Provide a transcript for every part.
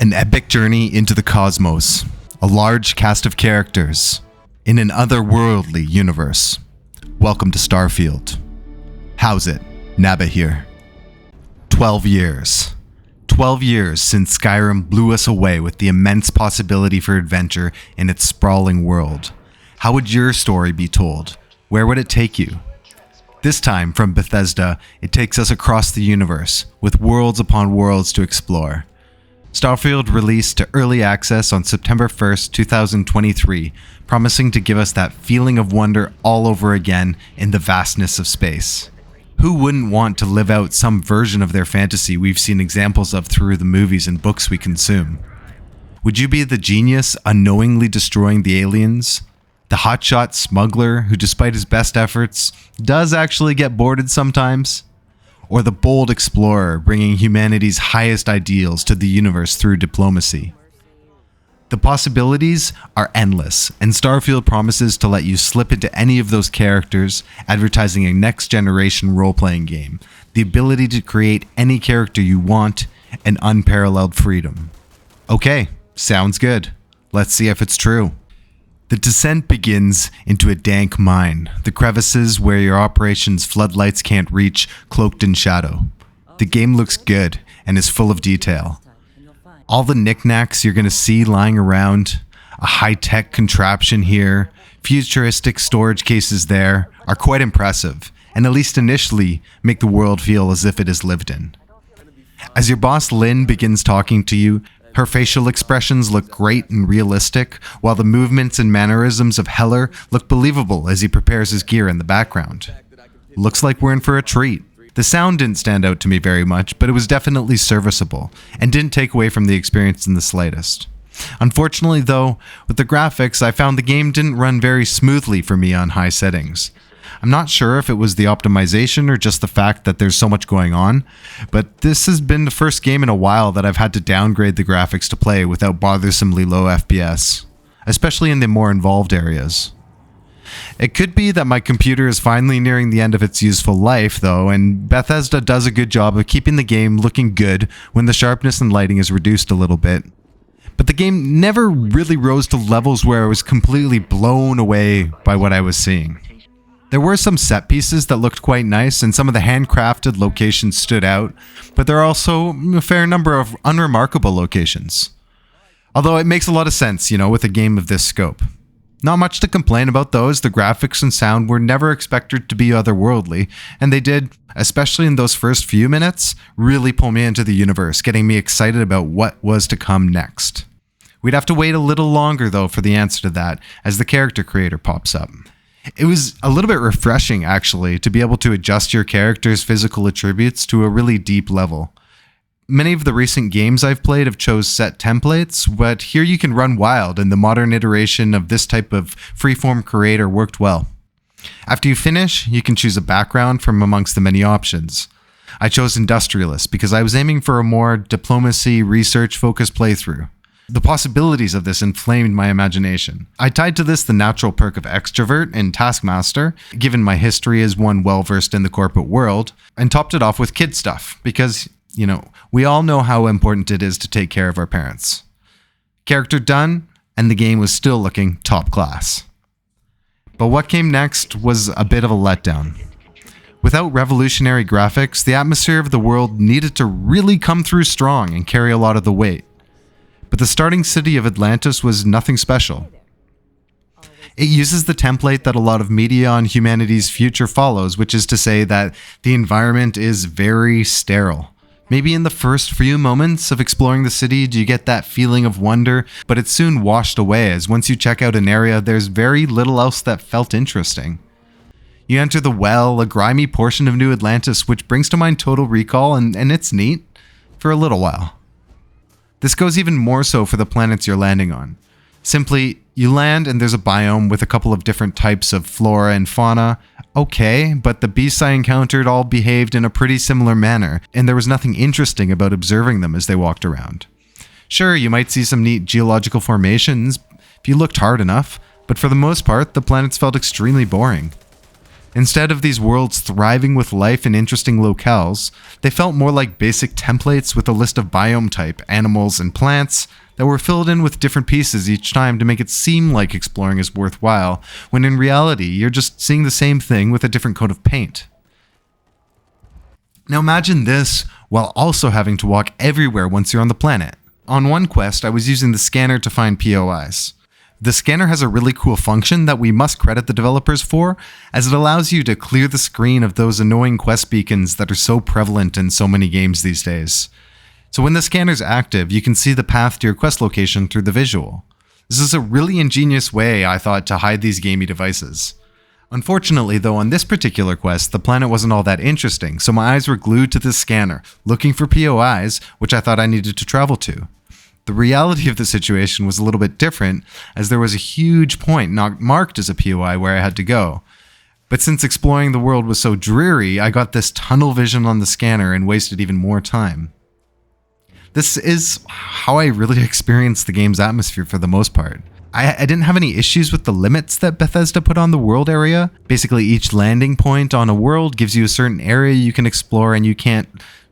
An epic journey into the cosmos, a large cast of characters, in an otherworldly universe. Welcome to Starfield. How's it? Naba here. 12 years. 12 years since Skyrim blew us away with the immense possibility for adventure in its sprawling world. How would your story be told? Where would it take you? This time, from Bethesda, it takes us across the universe, with worlds upon worlds to explore. Starfield released to early access on September 1st, 2023, promising to give us that feeling of wonder all over again in the vastness of space. Who wouldn't want to live out some version of their fantasy we've seen examples of through the movies and books we consume? Would you be the genius unknowingly destroying the aliens? The hotshot smuggler who, despite his best efforts, does actually get boarded sometimes? Or the bold explorer bringing humanity's highest ideals to the universe through diplomacy? The possibilities are endless, and Starfield promises to let you slip into any of those characters, advertising a next-generation role-playing game, the ability to create any character you want, and unparalleled freedom. Okay, sounds good. Let's see if it's true. The descent begins into a dank mine, the crevices where your operation's floodlights can't reach, cloaked in shadow. The game looks good and is full of detail. All the knickknacks you're going to see lying around, a high-tech contraption here, futuristic storage cases there, are quite impressive, and at least initially make the world feel as if it is lived in. As your boss Lynn begins talking to you, her facial expressions look great and realistic, while the movements and mannerisms of Heller look believable as he prepares his gear in the background. Looks like we're in for a treat. The sound didn't stand out to me very much, but it was definitely serviceable, and didn't take away from the experience in the slightest. Unfortunately though, with the graphics, I found the game didn't run very smoothly for me on high settings. I'm not sure if it was the optimization or just the fact that there's so much going on, but this has been the first game in a while that I've had to downgrade the graphics to play without bothersomely low FPS, especially in the more involved areas. It could be that my computer is finally nearing the end of its useful life though, and Bethesda does a good job of keeping the game looking good when the sharpness and lighting is reduced a little bit. But the game never really rose to levels where I was completely blown away by what I was seeing. There were some set pieces that looked quite nice, and some of the handcrafted locations stood out, but there are also a fair number of unremarkable locations. Although it makes a lot of sense, with a game of this scope. Not much to complain about though, as the graphics and sound were never expected to be otherworldly, and they did, especially in those first few minutes, really pull me into the universe, getting me excited about what was to come next. We'd have to wait a little longer though for the answer to that, as the character creator pops up. It was a little bit refreshing, actually, to be able to adjust your character's physical attributes to a really deep level. Many of the recent games I've played have chose set templates, but here you can run wild, and the modern iteration of this type of freeform creator worked well. After you finish, you can choose a background from amongst the many options. I chose Industrialist because I was aiming for a more diplomacy, research-focused playthrough. The possibilities of this inflamed my imagination. I tied to this the natural perk of Extrovert and Taskmaster, given my history as one well-versed in the corporate world, and topped it off with kid stuff, because, we all know how important it is to take care of our parents. Character done, and the game was still looking top class. But what came next was a bit of a letdown. Without revolutionary graphics, the atmosphere of the world needed to really come through strong and carry a lot of the weight. But the starting city of Atlantis was nothing special. It uses the template that a lot of media on humanity's future follows, which is to say that the environment is very sterile. Maybe in the first few moments of exploring the city do you get that feeling of wonder, but it's soon washed away, as once you check out an area, there's very little else that felt interesting. You enter the Well, a grimy portion of New Atlantis, which brings to mind Total Recall, and it's neat for a little while. This goes even more so for the planets you're landing on. Simply, you land and there's a biome with a couple of different types of flora and fauna. Okay, but the beasts I encountered all behaved in a pretty similar manner, and there was nothing interesting about observing them as they walked around. Sure, you might see some neat geological formations if you looked hard enough, but for the most part, the planets felt extremely boring. Instead of these worlds thriving with life in interesting locales, they felt more like basic templates with a list of biome type, animals, and plants that were filled in with different pieces each time to make it seem like exploring is worthwhile, when in reality, you're just seeing the same thing with a different coat of paint. Now imagine this while also having to walk everywhere once you're on the planet. On one quest, I was using the scanner to find POIs. The scanner has a really cool function that we must credit the developers for, as it allows you to clear the screen of those annoying quest beacons that are so prevalent in so many games these days. So when the scanner's active, you can see the path to your quest location through the visual. This is a really ingenious way, I thought, to hide these gamey devices. Unfortunately, though, on this particular quest, the planet wasn't all that interesting, so my eyes were glued to this scanner, looking for POIs, which I thought I needed to travel to. The reality of the situation was a little bit different, as there was a huge point not marked as a POI where I had to go. But since exploring the world was so dreary, I got this tunnel vision on the scanner and wasted even more time. This is how I really experienced the game's atmosphere for the most part. I didn't have any issues with the limits that Bethesda put on the world area. Basically, each landing point on a world gives you a certain area you can explore, and you can't,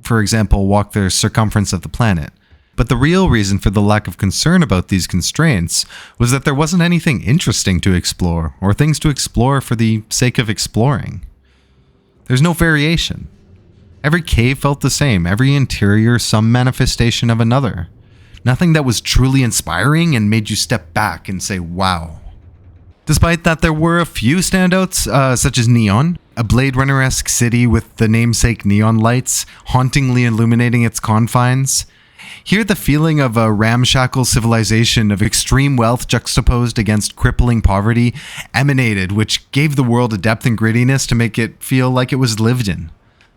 for example, walk the circumference of the planet. But the real reason for the lack of concern about these constraints was that there wasn't anything interesting to explore, or things to explore for the sake of exploring. There's no variation. Every cave felt the same, every interior some manifestation of another. Nothing that was truly inspiring and made you step back and say, wow. Despite that, there were a few standouts, such as Neon, a Blade Runner-esque city with the namesake neon lights hauntingly illuminating its confines. Here, the feeling of a ramshackle civilization of extreme wealth juxtaposed against crippling poverty emanated, which gave the world a depth and grittiness to make it feel like it was lived in.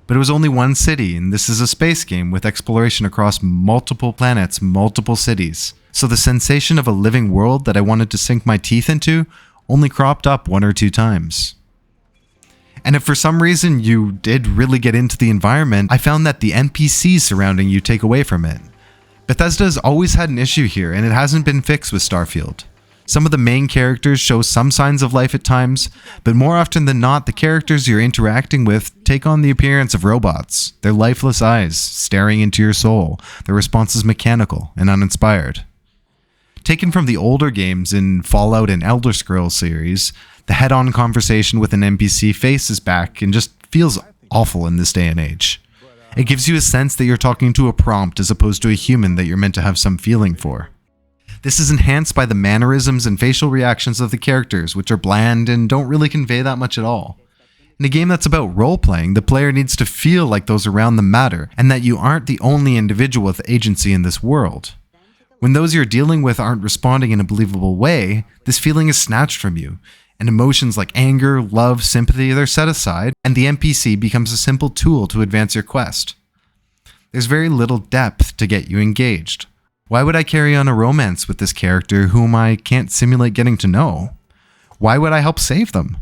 But it was only one city, and this is a space game with exploration across multiple planets, multiple cities. So the sensation of a living world that I wanted to sink my teeth into only cropped up 1 or 2 times. And if for some reason you did really get into the environment, I found that the NPCs surrounding you take away from it. Bethesda has always had an issue here, and it hasn't been fixed with Starfield. Some of the main characters show some signs of life at times, but more often than not, the characters you're interacting with take on the appearance of robots, their lifeless eyes staring into your soul, their responses mechanical and uninspired. Taken from the older games in Fallout and Elder Scrolls series, the head-on conversation with an NPC faces back and just feels awful in this day and age. It gives you a sense that you're talking to a prompt as opposed to a human that you're meant to have some feeling for. This is enhanced by the mannerisms and facial reactions of the characters, which are bland and don't really convey that much at all. In a game that's about role-playing, the player needs to feel like those around them matter, and that you aren't the only individual with agency in this world. When those you're dealing with aren't responding in a believable way, this feeling is snatched from you, and emotions like anger, love, sympathy, they're set aside, and the NPC becomes a simple tool to advance your quest. There's very little depth to get you engaged. Why would I carry on a romance with this character whom I can't simulate getting to know? Why would I help save them?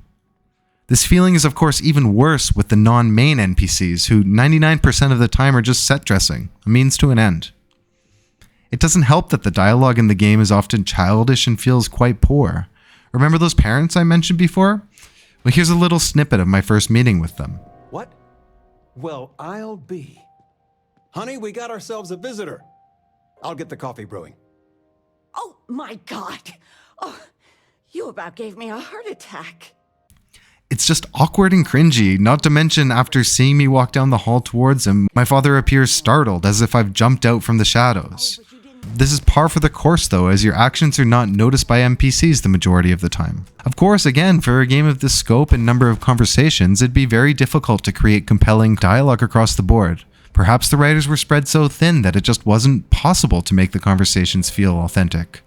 This feeling is of course even worse with the non-main NPCs who 99% of the time are just set dressing, a means to an end. It doesn't help that the dialogue in the game is often childish and feels quite poor. Remember those parents I mentioned before? Well, here's a little snippet of my first meeting with them. What? Well, I'll be. Honey, we got ourselves a visitor. I'll get the coffee brewing. Oh, my God. Oh, you about gave me a heart attack. It's just awkward and cringy, not to mention after seeing me walk down the hall towards him, my father appears startled as if I've jumped out from the shadows. This is par for the course though, as your actions are not noticed by NPCs the majority of the time. Of course, again, for a game of this scope and number of conversations, it'd be very difficult to create compelling dialogue across the board. Perhaps the writers were spread so thin that it just wasn't possible to make the conversations feel authentic.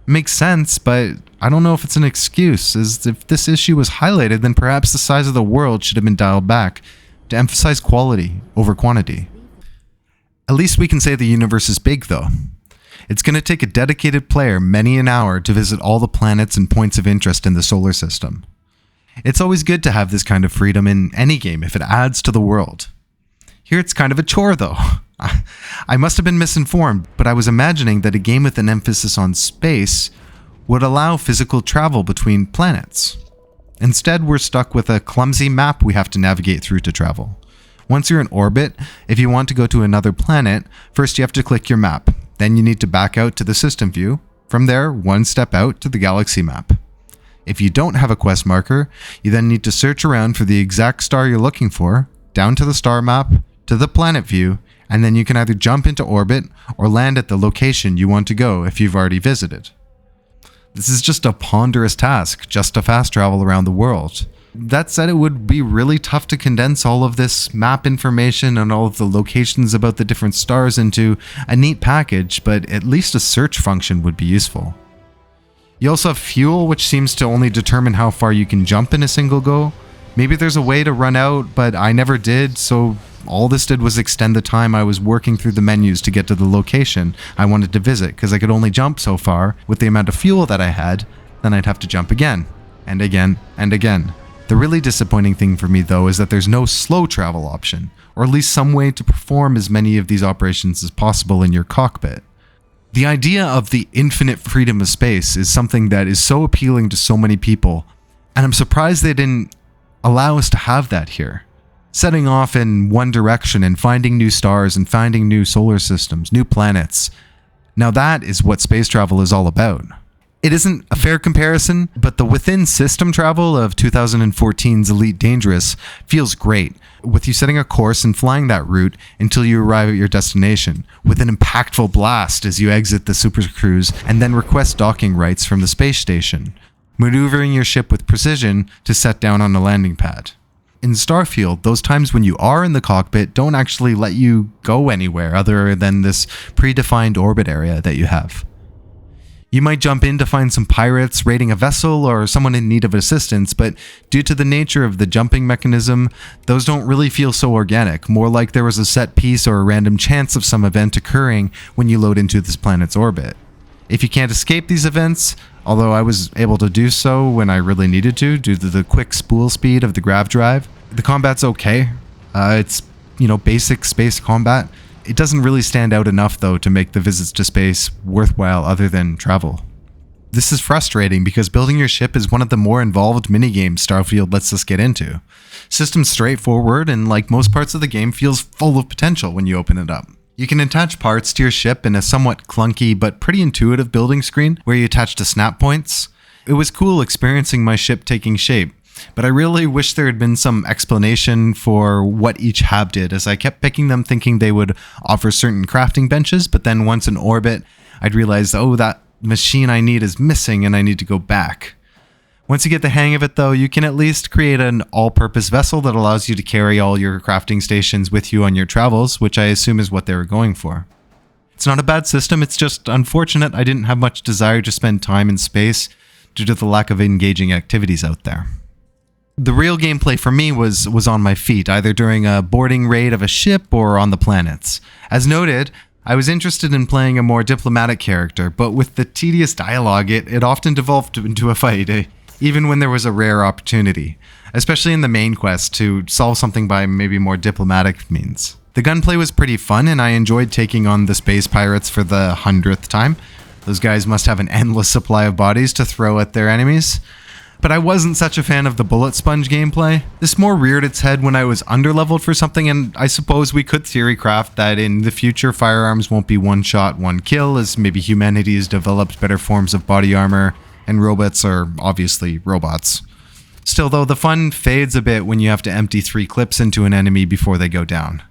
It makes sense, but I don't know if it's an excuse, as if this issue was highlighted, then perhaps the size of the world should have been dialed back to emphasize quality over quantity. At least we can say the universe is big though. It's going to take a dedicated player many an hour to visit all the planets and points of interest in the solar system. It's always good to have this kind of freedom in any game if it adds to the world. Here it's kind of a chore though. I must have been misinformed, but I was imagining that a game with an emphasis on space would allow physical travel between planets. Instead, we're stuck with a clumsy map we have to navigate through to travel. Once you're in orbit, if you want to go to another planet, first you have to click your map. Then you need to back out to the system view. From there, one step out to the galaxy map. If you don't have a quest marker, you then need to search around for the exact star you're looking for, down to the star map, to the planet view, and then you can either jump into orbit or land at the location you want to go if you've already visited. This is just a ponderous task, just to fast travel around the world. That said, it would be really tough to condense all of this map information and all of the locations about the different stars into a neat package, but at least a search function would be useful. You also have fuel, which seems to only determine how far you can jump in a single go. Maybe there's a way to run out, but I never did, so all this did was extend the time I was working through the menus to get to the location I wanted to visit, because I could only jump so far with the amount of fuel that I had, then I'd have to jump again, and again, and again. The really disappointing thing for me though is that there's no slow travel option, or at least some way to perform as many of these operations as possible in your cockpit. The idea of the infinite freedom of space is something that is so appealing to so many people, and I'm surprised they didn't allow us to have that here. Setting off in one direction and finding new stars and finding new solar systems, new planets. Now that is what space travel is all about. It isn't a fair comparison, but the within-system travel of 2014's Elite Dangerous feels great, with you setting a course and flying that route until you arrive at your destination, with an impactful blast as you exit the supercruise and then request docking rights from the space station, maneuvering your ship with precision to set down on a landing pad. In Starfield, those times when you are in the cockpit don't actually let you go anywhere other than this predefined orbit area that you have. You might jump in to find some pirates raiding a vessel or someone in need of assistance, but due to the nature of the jumping mechanism, those don't really feel so organic, more like there was a set piece or a random chance of some event occurring when you load into this planet's orbit. If you can't escape these events, although I was able to do so when I really needed to due to the quick spool speed of the grav drive, the combat's okay. It's, basic space combat. It doesn't really stand out enough though to make the visits to space worthwhile other than travel. This is frustrating because building your ship is one of the more involved minigames Starfield lets us get into. System's straightforward and like most parts of the game feels full of potential when you open it up. You can attach parts to your ship in a somewhat clunky but pretty intuitive building screen where you attach to snap points. It was cool experiencing my ship taking shape, but I really wish there had been some explanation for what each hab did, as I kept picking them thinking they would offer certain crafting benches, but then once in orbit, I'd realize, that machine I need is missing and I need to go back. Once you get the hang of it though, you can at least create an all-purpose vessel that allows you to carry all your crafting stations with you on your travels, which I assume is what they were going for. It's not a bad system, it's just unfortunate I didn't have much desire to spend time in space due to the lack of engaging activities out there. The real gameplay for me was on my feet, either during a boarding raid of a ship or on the planets. As noted, I was interested in playing a more diplomatic character, but with the tedious dialogue, it often devolved into a fight, even when there was a rare opportunity, especially in the main quest to solve something by maybe more diplomatic means. The gunplay was pretty fun, and I enjoyed taking on the space pirates for the 100th time. Those guys must have an endless supply of bodies to throw at their enemies. But I wasn't such a fan of the bullet sponge gameplay. This more reared its head when I was underleveled for something, and I suppose we could theory craft that in the future firearms won't be one shot, one kill, as maybe humanity has developed better forms of body armor, and robots are obviously robots. Still though, the fun fades a bit when you have to empty 3 clips into an enemy before they go down.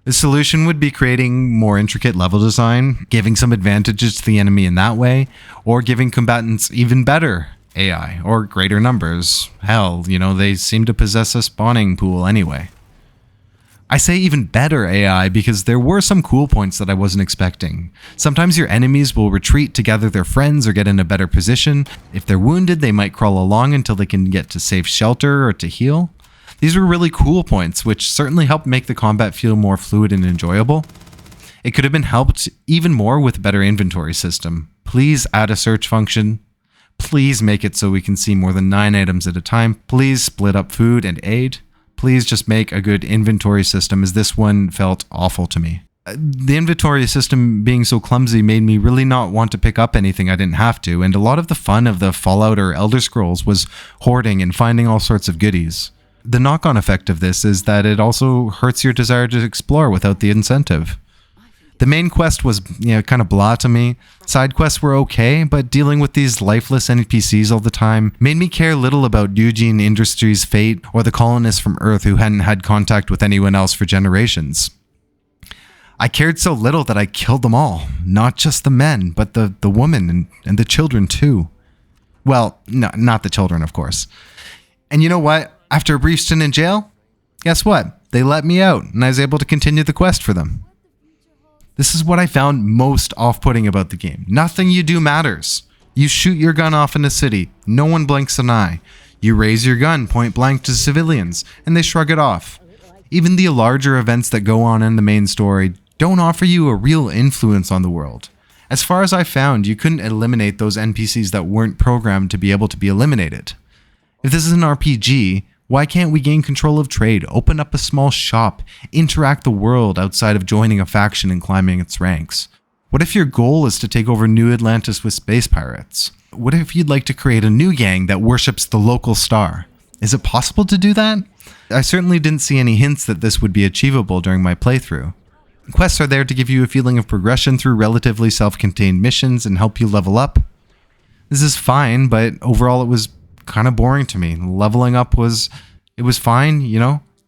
The solution would be creating more intricate level design, giving some advantages to the enemy in that way, or giving combatants even better AI, or greater numbers. Hell, they seem to possess a spawning pool anyway. I say even better AI because there were some cool points that I wasn't expecting. Sometimes your enemies will retreat to gather their friends or get in a better position. If they're wounded, they might crawl along until they can get to safe shelter or to heal. These were really cool points, which certainly helped make the combat feel more fluid and enjoyable. It could have been helped even more with a better inventory system. Please add a search function. Please make it so we can see more than 9 items at a time. Please split up food and aid. Please just make a good inventory system, as this one felt awful to me. The inventory system being so clumsy made me really not want to pick up anything I didn't have to, and a lot of the fun of the Fallout or Elder Scrolls was hoarding and finding all sorts of goodies. The knock-on effect of this is that it also hurts your desire to explore without the incentive. The main quest was, kind of blah to me. Side quests were okay, but dealing with these lifeless NPCs all the time made me care little about Eugene Industries' fate or the colonists from Earth who hadn't had contact with anyone else for generations. I cared so little that I killed them all. Not just the men, but the women and the children too. Well, no, not the children, of course. And you know what? After a brief stint in jail, guess what? They let me out, and I was able to continue the quest for them. This is what I found most off-putting about the game. Nothing you do matters. You shoot your gun off in a city. No one blinks an eye. You raise your gun point blank to civilians, and they shrug it off. Even the larger events that go on in the main story don't offer you a real influence on the world. As far as I found, you couldn't eliminate those NPCs that weren't programmed to be able to be eliminated. If this is an RPG, why can't we gain control of trade, open up a small shop, interact the world outside of joining a faction and climbing its ranks? What if your goal is to take over New Atlantis with space pirates? What if you'd like to create a new gang that worships the local star? Is it possible to do that? I certainly didn't see any hints that this would be achievable during my playthrough. Quests are there to give you a feeling of progression through relatively self-contained missions and help you level up. This is fine, but overall it was kind of boring to me. Leveling up was fine,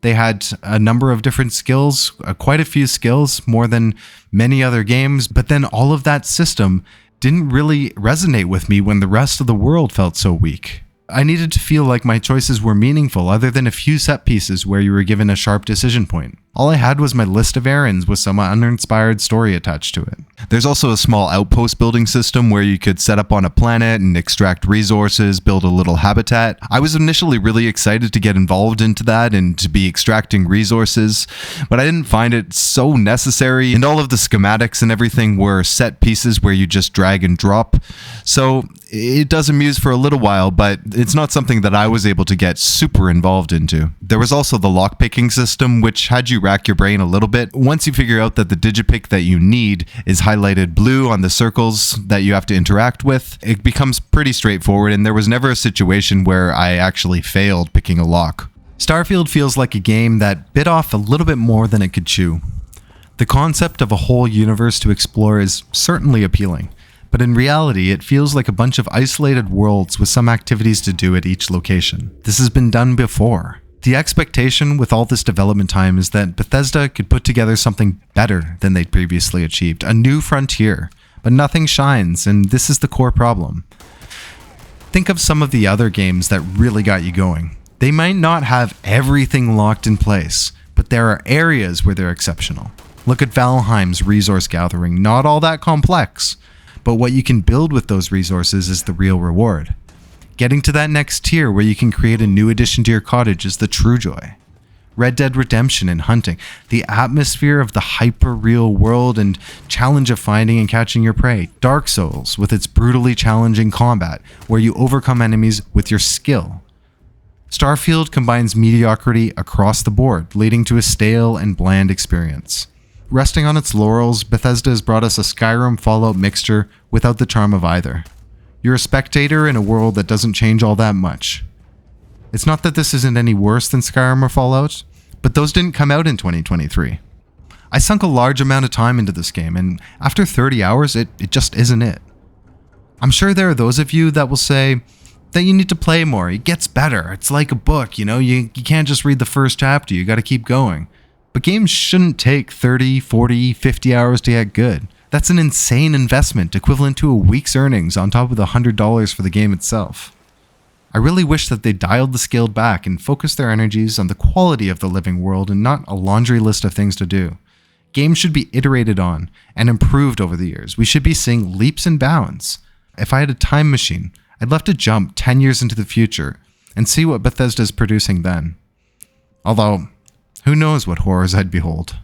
They had a number of different skills, quite a few skills, more than many other games, but then all of that system didn't really resonate with me when the rest of the world felt so weak. I needed to feel like my choices were meaningful other than a few set pieces where you were given a sharp decision point. All I had was my list of errands with some uninspired story attached to it. There's also a small outpost building system where you could set up on a planet and extract resources, build a little habitat. I was initially really excited to get involved into that and to be extracting resources, but I didn't find it so necessary, and all of the schematics and everything were set pieces where you just drag and drop. So it does amuse for a little while, but it's not something that I was able to get super involved into. There was also the lockpicking system, which had you rack your brain a little bit. Once you figure out that the digipick that you need is highlighted blue on the circles that you have to interact with, it becomes pretty straightforward, and there was never a situation where I actually failed picking a lock. Starfield feels like a game that bit off a little bit more than it could chew. The concept of a whole universe to explore is certainly appealing, but in reality, it feels like a bunch of isolated worlds with some activities to do at each location. This has been done before. The expectation with all this development time is that Bethesda could put together something better than they'd previously achieved, a new frontier, but nothing shines, and this is the core problem. Think of some of the other games that really got you going. They might not have everything locked in place, but there are areas where they're exceptional. Look at Valheim's resource gathering, not all that complex, but what you can build with those resources is the real reward. Getting to that next tier where you can create a new addition to your cottage is the true joy. Red Dead Redemption and hunting, the atmosphere of the hyper-real world and challenge of finding and catching your prey. Dark Souls with its brutally challenging combat where you overcome enemies with your skill. Starfield combines mediocrity across the board, leading to a stale and bland experience. Resting on its laurels, Bethesda has brought us a Skyrim Fallout mixture without the charm of either. You're a spectator in a world that doesn't change all that much. It's not that this isn't any worse than Skyrim or Fallout, but those didn't come out in 2023. I sunk a large amount of time into this game, and after 30 hours, it just isn't it. I'm sure there are those of you that will say that you need to play more, it gets better, it's like a book, you can't just read the first chapter, you gotta keep going. But games shouldn't take 30, 40, 50 hours to get good. That's an insane investment, equivalent to a week's earnings on top of the $100 for the game itself. I really wish that they dialed the scale back and focused their energies on the quality of the living world and not a laundry list of things to do. Games should be iterated on and improved over the years. We should be seeing leaps and bounds. If I had a time machine, I'd love to jump 10 years into the future and see what Bethesda's producing then. Although, who knows what horrors I'd behold.